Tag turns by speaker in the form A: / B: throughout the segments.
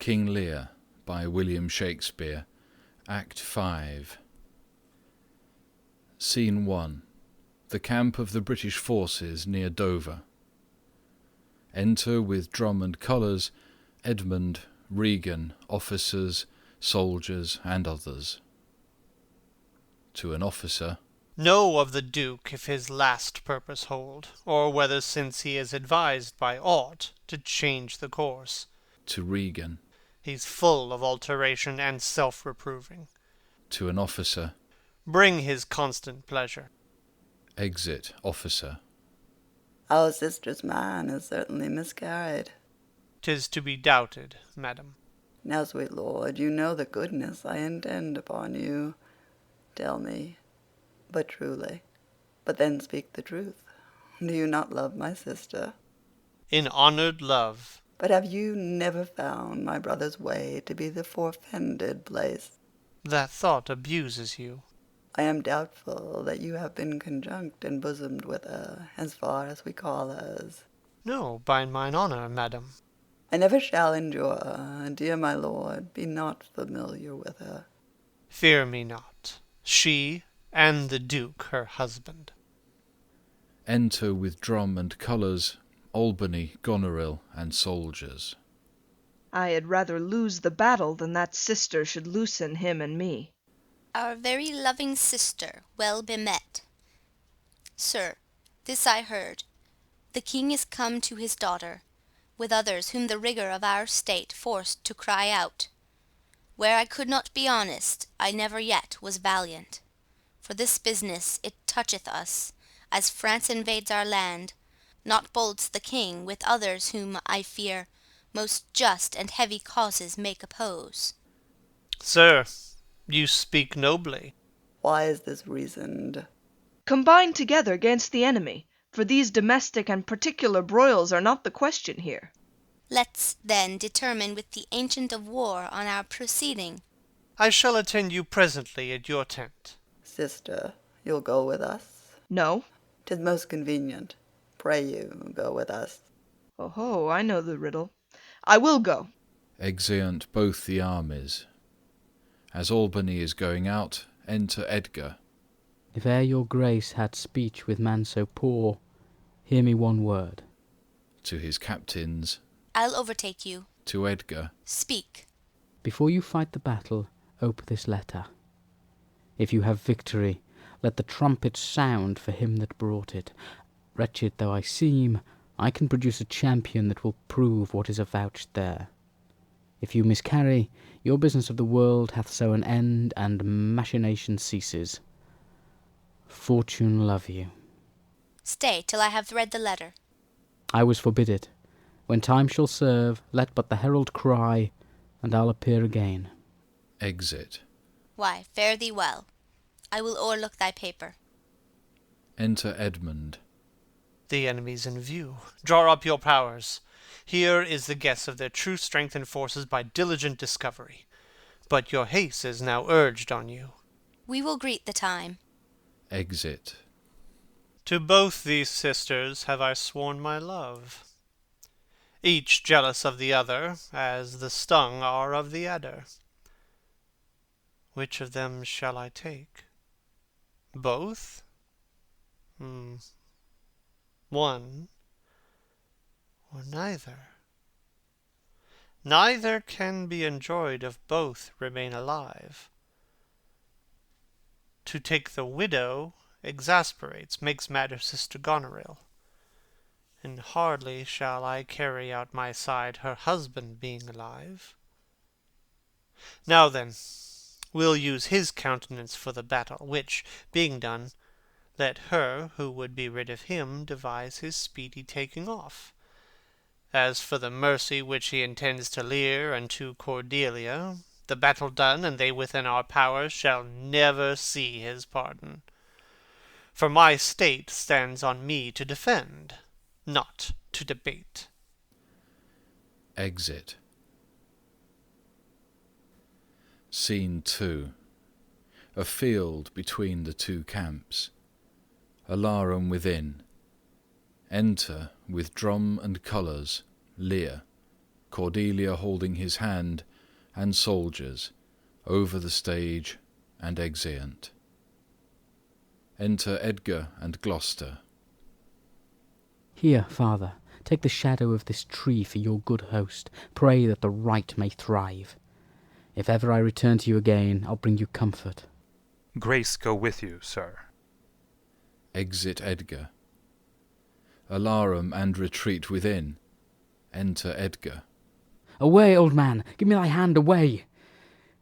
A: King Lear by William Shakespeare, Act 5. Scene 1. The camp of the British forces near Dover. Enter with drum and colours Edmund, Regan, officers, soldiers, and others. To an officer,
B: Know of the Duke if his last purpose hold, or whether since he is advised by aught to change the course.
A: to Regan,
B: He's full of alteration and self-reproving.
A: to an officer,
B: Bring his constant pleasure.
A: exit officer,
C: Our sister's man is certainly miscarried.
B: 'Tis to be doubted, madam.
C: Now, sweet lord, you know the goodness I intend upon you. Tell me, but truly, but then speak the truth. Do you not love my sister?
B: In honoured love.
C: But have you never found my brother's way to be the forfended place?
B: That thought abuses you.
C: I am doubtful that you have been conjunct and bosomed with her, as far as we call hers.
B: No, by mine honour, madam.
C: I never shall endure her, dear my lord, be not familiar with her.
B: Fear me not. She and the Duke her husband.
A: enter with drum and colours Albany, Goneril, and soldiers.
D: I had rather lose the battle than that sister should loosen him and me.
E: Our very loving sister, well bemet. Sir, this I heard. The king is come to his daughter, with others whom the rigour of our state forced to cry out. Where I could not be honest, I never yet was valiant. For this business it toucheth us, as France invades our land, not bolds the king with others whom, I fear, most just and heavy causes make oppose.
B: Sir, you speak nobly.
C: Why is this reasoned?
D: Combine together against the enemy, for these domestic and particular broils are not the question here.
E: Let's, then, determine with the Ancient of War on our proceeding.
B: I shall attend you presently at your tent.
C: Sister, you'll go with us?
D: No?
C: 'Tis most convenient. Pray you, go with us.
D: Oh, I know the riddle. I will go.
A: Exeunt both the armies. As Albany is going out, enter Edgar.
F: If e'er your grace had speech with man so poor, hear me one word.
A: To his captains,
E: I'll overtake you.
A: to Edgar,
E: Speak.
F: Before you fight the battle, ope this letter. If you have victory, let the trumpet sound for him that brought it. Wretched though I seem, I can produce a champion that will prove what is avouched there. If you miscarry, your business of the world hath so an end, and machination ceases. Fortune love you.
E: Stay till I have read the letter.
F: I was forbid it. When time shall serve, let but the herald cry, and I'll appear again.
A: exit.
E: Why, fare thee well. I will o'erlook thy paper.
A: Enter Edmund.
B: The enemy's in view. Draw up your powers. Here is the guess of their true strength and forces by diligent discovery. But your haste is now urged on you.
E: We will greet the time.
A: Exit.
B: To both these sisters have I sworn my love, each jealous of the other, as the stung are of the adder. Which of them shall I take? Both? One, or neither? Neither can be enjoyed if both remain alive. To take the widow exasperates, makes mad her sister Goneril, and hardly shall I carry out my side, her husband being alive. Now then, we'll use his countenance for the battle, which, being done, let her who would be rid of him devise his speedy taking off. As for the mercy which he intends to Lear and to Cordelia, the battle done, and they within our power, shall never see his pardon. For my state stands on me to defend, not to debate.
A: Exit. Scene 2. A field between the two camps. Alarum within. Enter, with drum and colours, Lear, Cordelia holding his hand, and soldiers, over the stage and exeunt. Enter Edgar and Gloucester.
F: Here, father, take the shadow of this tree for your good host. Pray that the right may thrive. If ever I return to you again, I'll bring you comfort.
G: Grace go with you, sir.
A: Exit Edgar. Alarum and retreat within. Enter Edgar.
F: Away, old man, give me thy hand, away.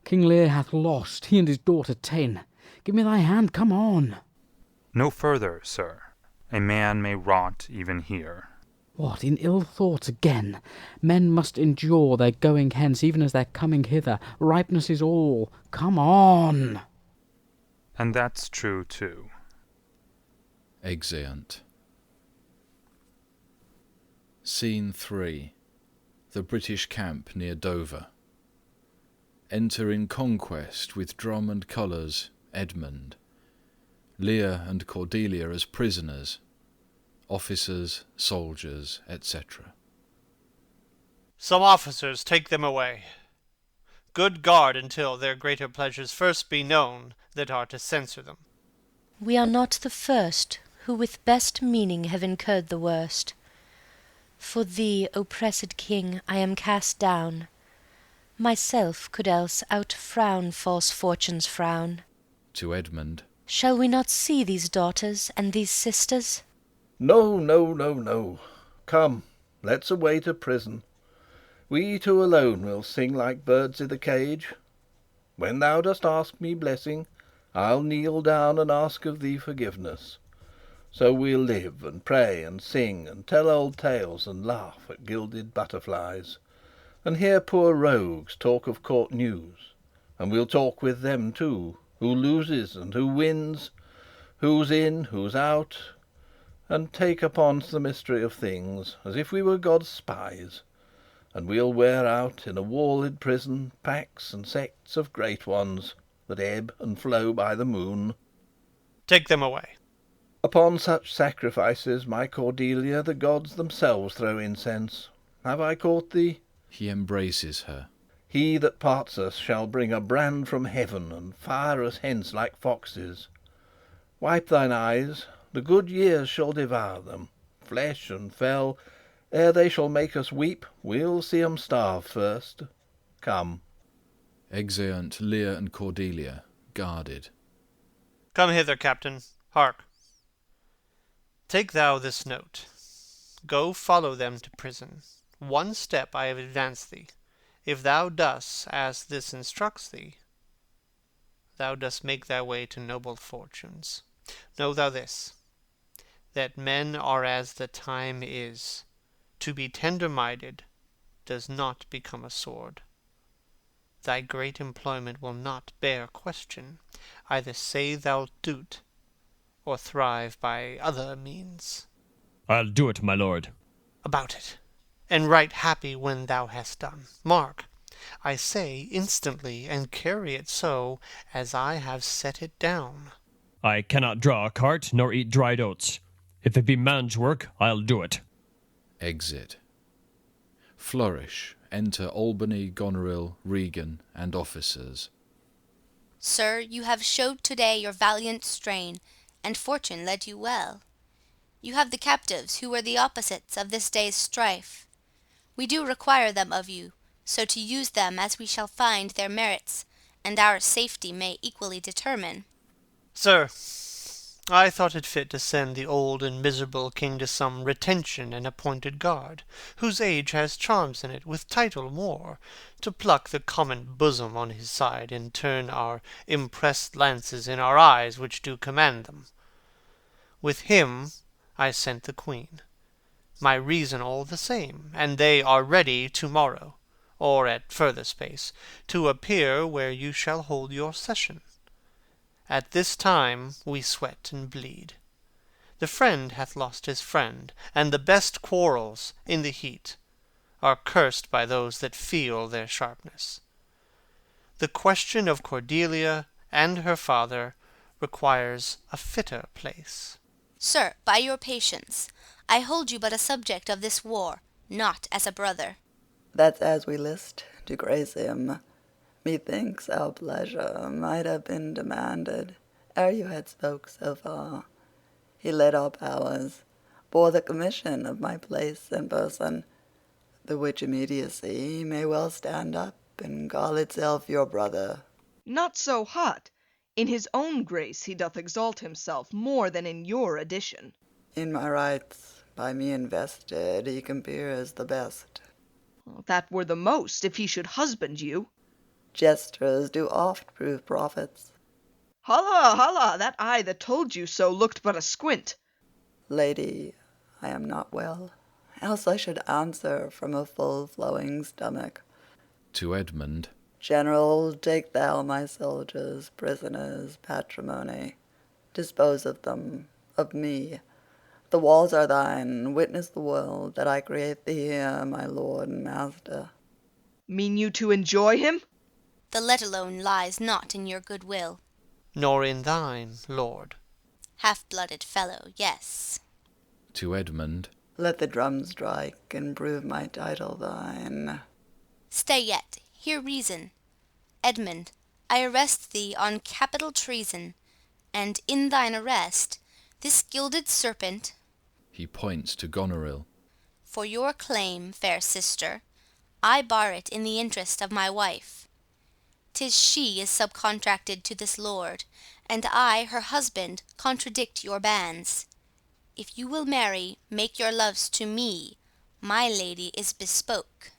F: King Lear hath lost, he and his daughter ta'en. Give me thy hand, come on.
G: No further, sir. A man may rot even here.
F: What, in ill thoughts again? Men must endure their going hence, even as their coming hither. Ripeness is all. Come on.
G: And that's true, too.
A: Exeunt. Scene 3. The British camp near Dover. Enter in conquest with drum and colours Edmund. Lear and Cordelia as prisoners. Officers, soldiers, etc.
B: Some officers, take them away. Good guard until their greater pleasures first be known that are to censure them.
H: We are not the first who with best meaning have incurred the worst. For thee, oppressed king, I am cast down. Myself could else out-frown false fortune's frown.
A: To Edmund.
H: Shall we not see these daughters and these sisters?
I: No, no, no, no. Come, let's away to prison. We two alone will sing like birds i' the cage. When thou dost ask me blessing, I'll kneel down and ask of thee forgiveness. So we'll live and pray and sing and tell old tales and laugh at gilded butterflies, and hear poor rogues talk of court news. And we'll talk with them too, who loses and who wins, who's in, who's out, and take upon the mystery of things, as if we were God's spies. And we'll wear out in a walled prison packs and sects of great ones, that ebb and flow by the moon.
B: Take them away.
I: Upon such sacrifices, my Cordelia, the gods themselves throw incense. Have I caught thee?
A: He embraces her.
I: He that parts us shall bring a brand from heaven, and fire us hence like foxes. Wipe thine eyes, the good years shall devour them, flesh and fell. Ere they shall make us weep, we'll see 'em starve first. Come.
A: Exeunt Lear and Cordelia, guarded.
B: Come hither, captain. Hark. Take thou this note. Go follow them to prison. One step I have advanced thee. If thou dost as this instructs thee, thou dost make thy way to noble fortunes. Know thou this, that men are as the time is. To be tender-minded does not become a sword. Thy great employment will not bear question. Either say thou do't, or thrive by other means.
J: I'll do it, my lord.
B: About it, and right happy when thou hast done. Mark, I say instantly, and carry it so as I have set it down.
J: I cannot draw a cart, nor eat dried oats. If it be man's work, I'll do it.
A: Exit. Flourish. Enter Albany, Goneril, Regan, and officers.
E: Sir, you have showed today your valiant strain, and fortune led you well. You have the captives who were the opposites of this day's strife. We do require them of you, so to use them as we shall find their merits, and our safety may equally determine.
B: Sir, I thought it fit to send the old and miserable king to some retention and appointed guard, whose age has charms in it, with title more, to pluck the common bosom on his side, and turn our impressed lances in our eyes which do command them. With him I sent the queen, my reason all the same, and they are ready to-morrow, or at further space, to appear where you shall hold your session. At this time we sweat and bleed. The friend hath lost his friend, and the best quarrels, in the heat, are cursed by those that feel their sharpness. The question of Cordelia and her father requires a fitter place.
E: Sir, by your patience, I hold you but a subject of this war, not as a brother.
C: That's as we list to grace him. Methinks our pleasure might have been demanded ere you had spoke so far. He led our powers, bore the commission of my place and person, the which immediacy may well stand up and call itself your brother.
D: Not so hot. In his own grace he doth exalt himself more than in your addition.
C: In my rights, by me invested, he compeers the best.
D: That were the most, if he should husband you.
C: Jesters do oft prove prophets.
D: Holla, holla, that eye that told you so looked but a squint.
C: Lady, I am not well, else I should answer from a full-flowing stomach.
A: To Edmund.
C: General, take thou my soldiers, prisoners, patrimony. Dispose of them, of me. The walls are thine. Witness the world that I create thee here, my lord and master.
D: Mean you to enjoy him?
E: The let alone lies not in your good will.
B: Nor in thine, lord.
E: Half-blooded fellow, yes.
A: To Edmund.
C: Let the drum strike and prove my title thine.
E: Stay yet, hear reason. Edmund, I arrest thee on capital treason, and in thine arrest, this gilded serpent,
A: He points to Goneril.
E: for your claim, fair sister, I bar it in the interest of my wife. 'Tis she is subcontracted to this lord, and I, her husband, contradict your banns. If you will marry, make your loves to me. My lady is bespoke.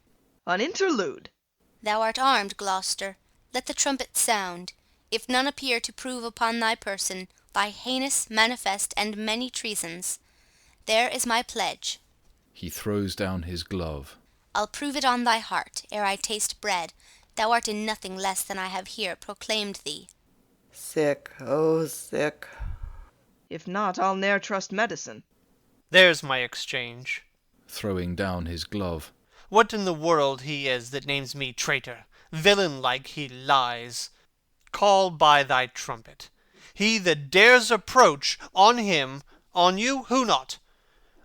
D: An interlude.
E: Thou art armed, Gloucester. Let the trumpet sound. If none appear to prove upon thy person thy heinous, manifest, and many treasons, there is my pledge.
A: He throws down his glove.
E: I'll prove it on thy heart, ere I taste bread. Thou art in nothing less than I have here proclaimed thee.
C: Sick, oh sick.
D: If not, I'll ne'er trust medicine.
B: There's my exchange.
A: Throwing down his glove.
B: What in the world he is that names me traitor? Villain-like he lies. Call by thy trumpet. He that dares approach, on him, on you, who not?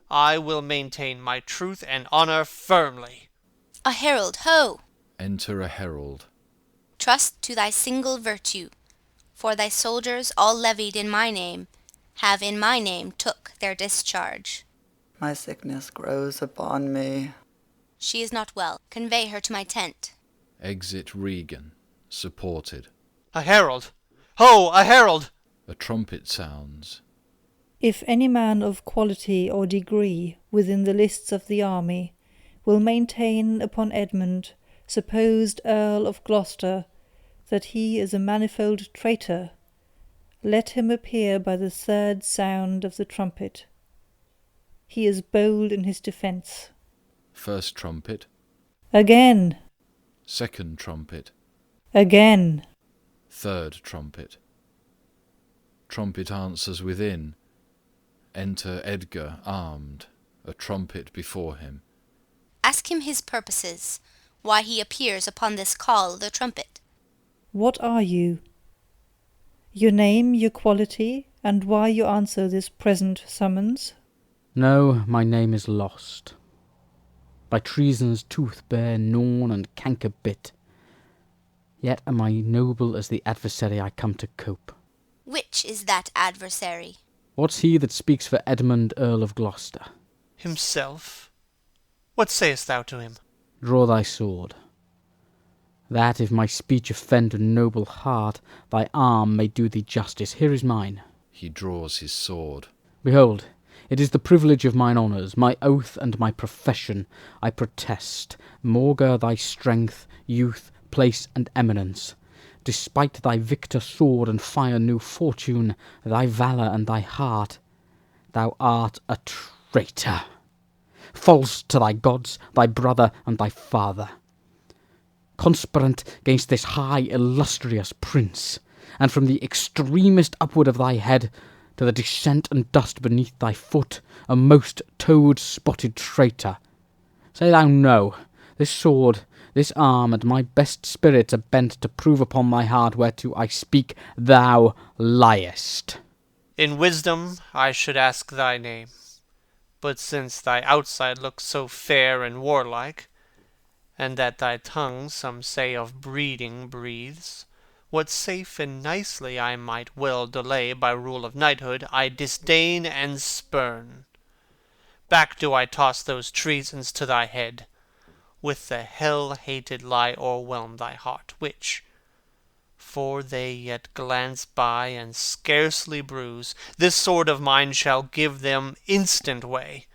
B: I will maintain my truth and honour firmly.
E: A herald, ho!
A: Enter a herald.
E: Trust to thy single virtue, for thy soldiers, all levied in my name, have in my name took their discharge.
C: My sickness grows upon me.
E: She is not well. Convey her to my tent.
A: Exit Regan, supported.
B: A herald! Ho, a herald!
A: A trumpet sounds.
K: If any man of quality or degree within the lists of the army will maintain upon Edmund, supposed Earl of Gloucester, that he is a manifold traitor, let him appear by the third sound of the trumpet. He is bold in his defence.
A: First trumpet.
K: Again!
A: Second trumpet.
K: Again!
A: Third trumpet. Trumpet answers within. Enter Edgar armed, a trumpet before him.
E: Ask him his purposes, why he appears upon this call of the trumpet.
K: What are you? Your name, your quality, and why you answer this present summons?
F: No, my name is lost. By treason's tooth bare gnawn and canker bit. Yet am I noble as the adversary I come to cope.
E: Which is that adversary?
F: What's he that speaks for Edmund, Earl of Gloucester?
B: Himself? What sayest thou to him?
F: Draw thy sword, that if my speech offend a noble heart, thy arm may do thee justice. Here is mine.
A: He draws his sword.
F: Behold, it is the privilege of mine honours, my oath and my profession. I protest, maugre thy strength, youth, place, and eminence. Despite thy victor sword and fire new fortune, thy valour and thy heart, thou art a traitor, false to thy gods, thy brother, and thy father, conspirant gainst this high illustrious prince, and from the extremest upward of thy head to the descent and dust beneath thy foot, a most toad-spotted traitor. Say thou no, this sword, this arm, and my best spirits are bent to prove upon my heart whereto I speak, thou liest.
B: In wisdom I should ask thy name, but since thy outside looks so fair and warlike, and that thy tongue, some say of breeding, breathes. What safe and nicely I might well delay by rule of knighthood, I disdain and spurn. Back do I toss those treasons to thy head. With the hell-hated lie o'erwhelm thy heart, which, for they yet glance by and scarcely bruise, this sword of mine shall give them instant way,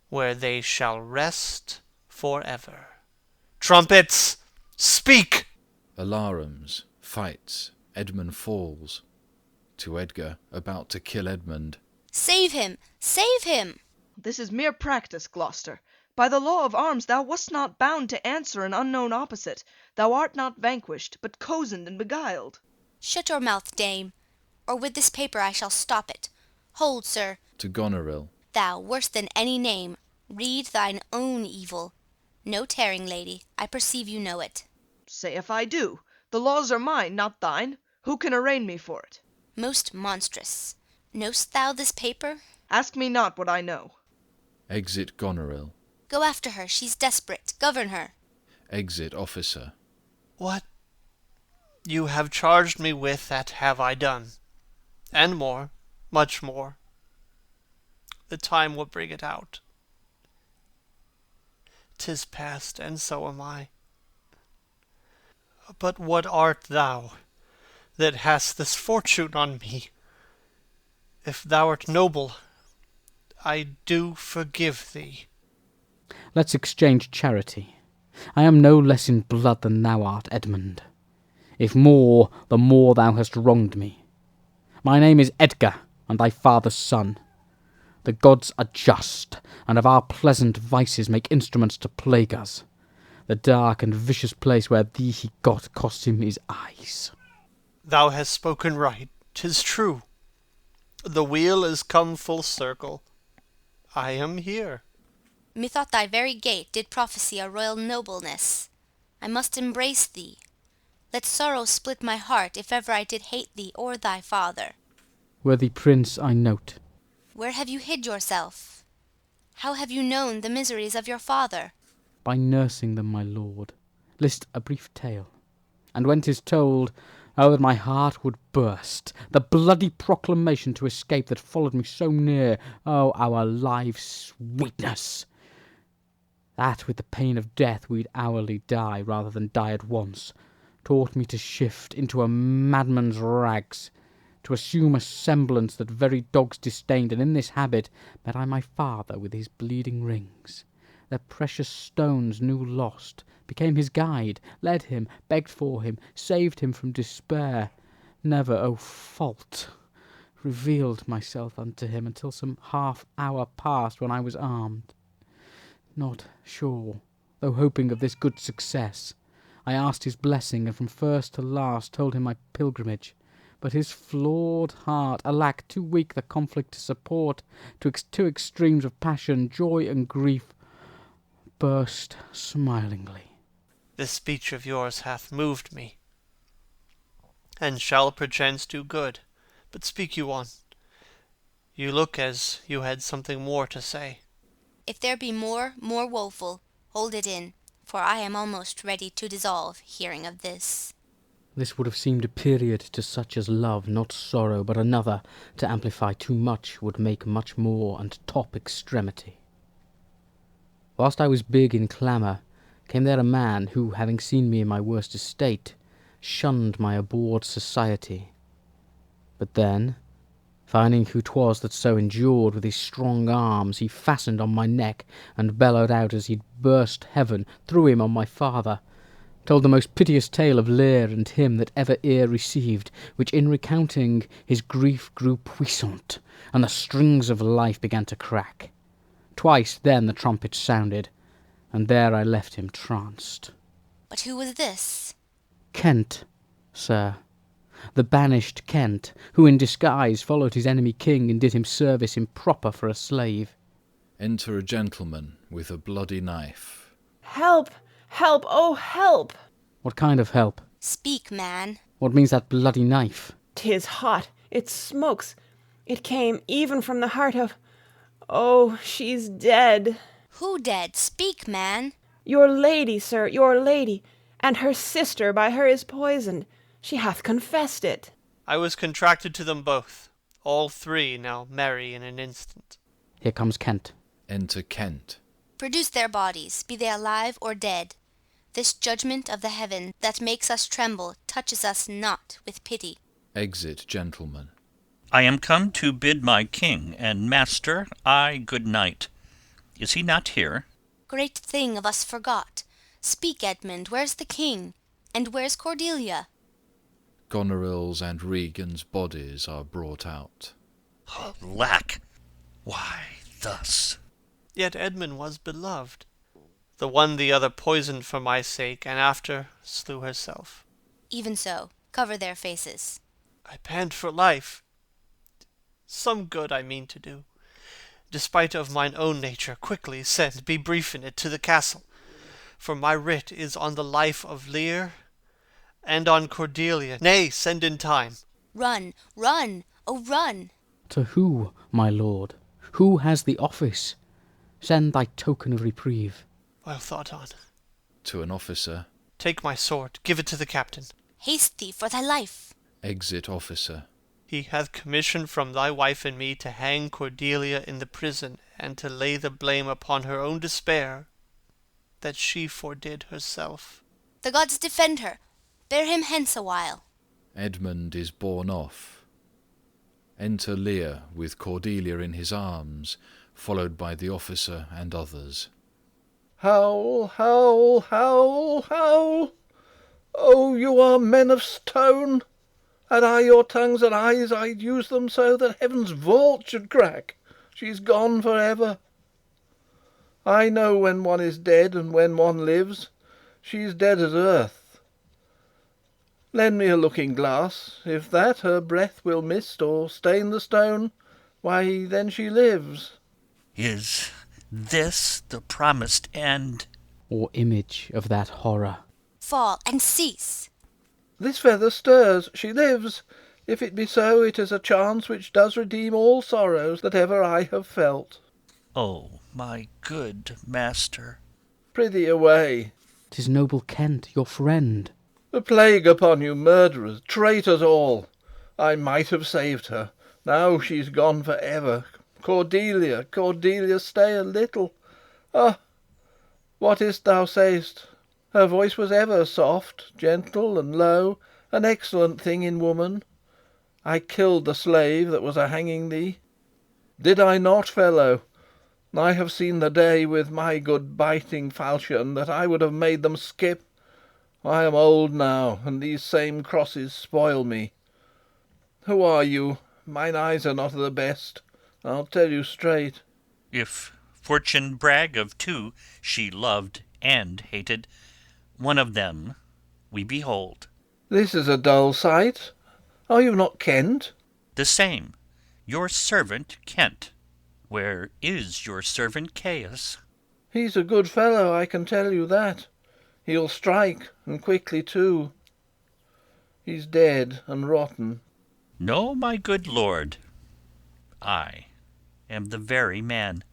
B: where they shall rest for ever. Trumpets, speak!
A: Alarums, fights, Edmund falls. To Edgar, about to kill Edmund.
E: Save him! Save him!
D: This is mere practice, Gloucester. By the law of arms thou wast not bound to answer an unknown opposite. Thou art not vanquished, but cozened and beguiled.
E: Shut your mouth, dame, or with this paper I shall stop it. Hold, sir.
A: To Goneril.
E: Thou, worse than any name, read thine own evil. No tearing, lady, I perceive you know it.
D: Say if I do. The laws are mine, not thine. Who can arraign me for it?
E: Most monstrous. Know'st thou this paper?
D: Ask me not what I know.
A: Exit Goneril.
E: Go after her, she's desperate. Govern her.
A: Exit Officer.
B: What you have charged me with, that have I done, and more, much more. The time will bring it out. 'Tis past, and so am I. But what art thou, that hast this fortune on me? If thou art noble, I do forgive thee.
F: Let's exchange charity. I am no less in blood than thou art, Edmund. If more, the more thou hast wronged me. My name is Edgar, and thy father's son. The gods are just, and of our pleasant vices make instruments to plague us. The dark and vicious place where thee he got cost him his eyes.
B: Thou hast spoken right, 'tis true. The wheel is come full circle. I am here.
E: Methought thy very gait did prophesy a royal nobleness. I must embrace thee. Let sorrow split my heart if ever I did hate thee or thy father.
F: Worthy prince, I note.
E: Where have you hid yourself? How have you known the miseries of your father?
F: By nursing them, my lord. List a brief tale. And when 'tis told, oh, that my heart would burst. The bloody proclamation to escape that followed me so near. Oh, our lives' sweetness! That with the pain of death we'd hourly die rather than die at once, taught me to shift into a madman's rags, to assume a semblance that very dogs disdained, and in this habit met I my father with his bleeding rings. Their precious stones new lost, became his guide, led him, begged for him, saved him from despair. Never, O fault, revealed myself unto him until some half hour passed when I was armed. Not sure, though hoping of this good success, I asked his blessing, and from first to last told him my pilgrimage. But his flawed heart, alack, too weak the conflict to support, two extremes of passion, joy and grief, burst smilingly.
B: This speech of yours hath moved me, and shall perchance do good. But speak you on. You look as you had something more to say.
E: If there be more woeful, hold it in, for I am almost ready to dissolve, hearing of this.
F: This would have seemed a period to such as love, not sorrow, but another, to amplify too much, would make much more, and top extremity. Whilst I was big in clamour, came there a man who, having seen me in my worst estate, shunned my abhorred society. But then, finding who 'twas that so endured, with his strong arms he fastened on my neck, and bellowed out as he'd burst heaven, threw him on my father, told the most piteous tale of Lear and him that ever ear received, which in recounting his grief grew puissant, and the strings of life began to crack. Twice then the trumpet sounded, and there I left him tranced.
E: But who was this?
F: Kent, sir, the banished Kent, who in disguise followed his enemy king and did him service improper for a slave.
A: Enter a gentleman with a bloody knife.
L: Help! Help! Oh, help!
F: What kind of help?
E: Speak, man.
F: What means that bloody knife?
L: 'Tis hot. It smokes. It came even from the heart of... Oh, she's dead.
E: Who dead? Speak, man.
L: Your lady, sir, your lady, and her sister by her is poisoned. She hath confessed it.
B: I was contracted to them both. All three now marry in an instant.
F: Here comes Kent.
A: Enter Kent.
E: Produce their bodies, be they alive or dead. This judgment of the heaven that makes us tremble touches us not with pity.
A: Exit gentleman.
M: I am come to bid my king and master good night. Is he not here?
E: Great thing of us forgot. Speak, Edmund, where's the king? And where's Cordelia?
A: Goneril's and Regan's bodies are brought out.
M: Alack! Why thus?
B: Yet Edmund was beloved. The one the other poisoned for my sake, and after slew herself.
E: Even so, cover their faces.
B: I pant for life. Some good I mean to do. Despite of mine own nature, quickly send, be brief in it, to the castle. For my writ is on the life of Lear, and on Cordelia. Nay, send in time.
E: Run, run, oh run!
F: To who, my lord? Who has the office? Send thy token of reprieve.
B: Well thought on.
A: To an officer.
B: Take my sword, give it to the captain.
E: Haste thee for thy life.
A: Exit officer.
B: He hath commission from thy wife and me to hang Cordelia in the prison, and to lay the blame upon her own despair, that she fordid herself.
E: The gods defend her. Bear him hence a while.
A: Edmund is borne off. Enter Lear with Cordelia in his arms, followed by the officer and others.
I: Howl, howl, howl, howl! Oh, you are men of stone! Had I your tongues and eyes, I'd use them so that heaven's vault should crack. She's gone for ever. I know when one is dead and when one lives. She's dead as earth. Lend me a looking glass. If that her breath will mist or stain the stone, why then she lives.
M: Is this the promised end?
F: Or image of that horror?
E: Fall and cease.
I: This feather stirs, she lives. If it be so, it is a chance which does redeem all sorrows that ever I have felt.
M: Oh, my good master.
I: Prithee away.
F: 'Tis noble Kent, your friend.
I: The plague upon you, murderers, traitors all! I might have saved her. Now she's gone for ever. Cordelia, Cordelia, stay a little. Ah, what is't thou say'st? Her voice was ever soft, gentle, and low, an excellent thing in woman. I killed the slave that was a hanging thee. Did I not, fellow? I have seen the day with my good biting falchion that I would have made them skip. I am old now, and these same crosses spoil me. Who are you? Mine eyes are not the best, I'll tell you straight.
M: If fortune brag of two she loved and hated, one of them we behold.
I: This is a dull sight. Are you not Kent?
M: The same, your servant Kent. Where is your servant Caius?
I: He's a good fellow, I can tell you that. He'll strike, and quickly too. He's dead and rotten.
M: No, my good lord. I am the very man.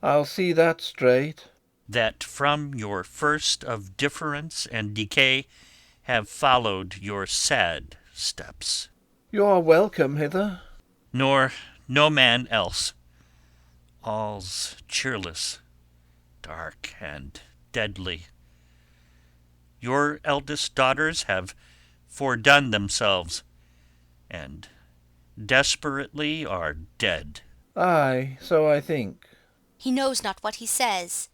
I: I'll see that straight.
M: That from your first of difference and decay have followed your sad steps.
I: You are welcome hither.
M: Nor no man else. All's cheerless, dark, and deadly. Your eldest daughters have fordone themselves, and desperately are dead.
I: Aye, so I think.
E: He knows not what he says,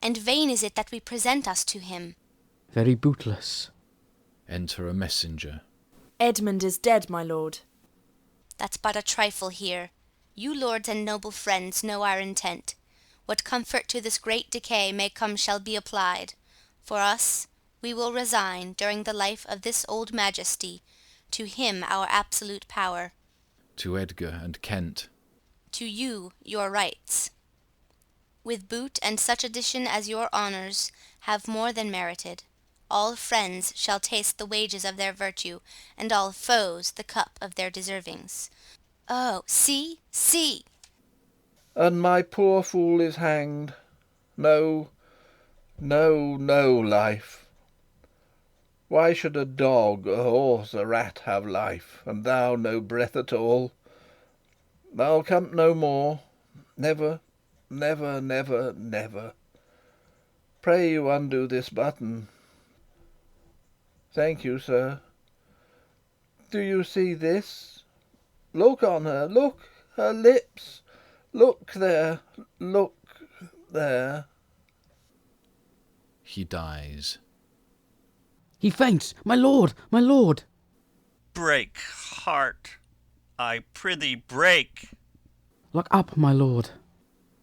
E: and vain is it that we present us to him.
F: Very bootless.
A: Enter a messenger.
N: Edmund is dead, my lord.
E: That's but a trifle here. You lords and noble friends know our intent. What comfort to this great decay may come shall be applied. For us, we will resign, during the life of this old majesty, to him our absolute power.
A: To Edgar and Kent.
E: To you your rights. With boot and such addition as your honours have more than merited, all friends shall taste the wages of their virtue, and all foes the cup of their deservings. Oh, see, see!
I: And my poor fool is hanged. No, No, no life. Why should a dog, a horse, a rat have life, and thou no breath at all? Thou'lt come no more, never, never, never, never. Pray you undo this button. Thank you, sir. Do you see this? Look on her, look, her lips. Look there, look there.
A: He dies.
F: He faints! My lord! My lord!
M: Break, heart, I prithee break.
F: Look up, my lord.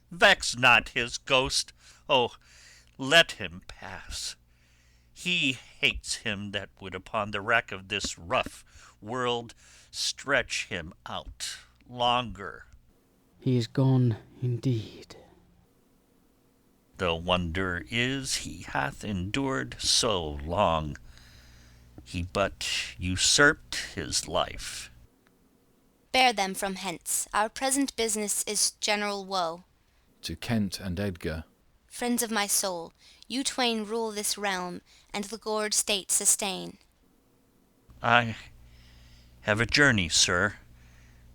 M: Vex not his ghost. Oh, let him pass. He hates him that would upon the rack of this rough world stretch him out longer.
F: He is gone indeed.
M: The wonder is he hath endured so long. He but usurped his life.
E: Bear them from hence. Our present business is general woe.
A: To Kent and Edgar.
E: Friends of my soul, you twain rule this realm, and the gored state sustain.
M: I have a journey, sir,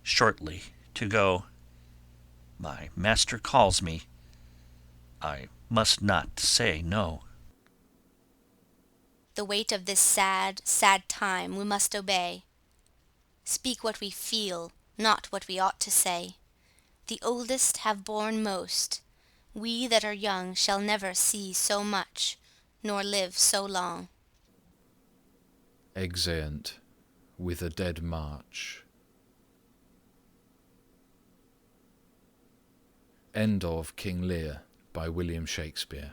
M: shortly to go. My master calls me. I must not say no.
E: The weight of this sad, sad time we must obey. Speak what we feel, not what we ought to say. The oldest have borne most. We that are young shall never see so much, nor live so long.
A: Exeunt with a dead march. End of King Lear by William Shakespeare.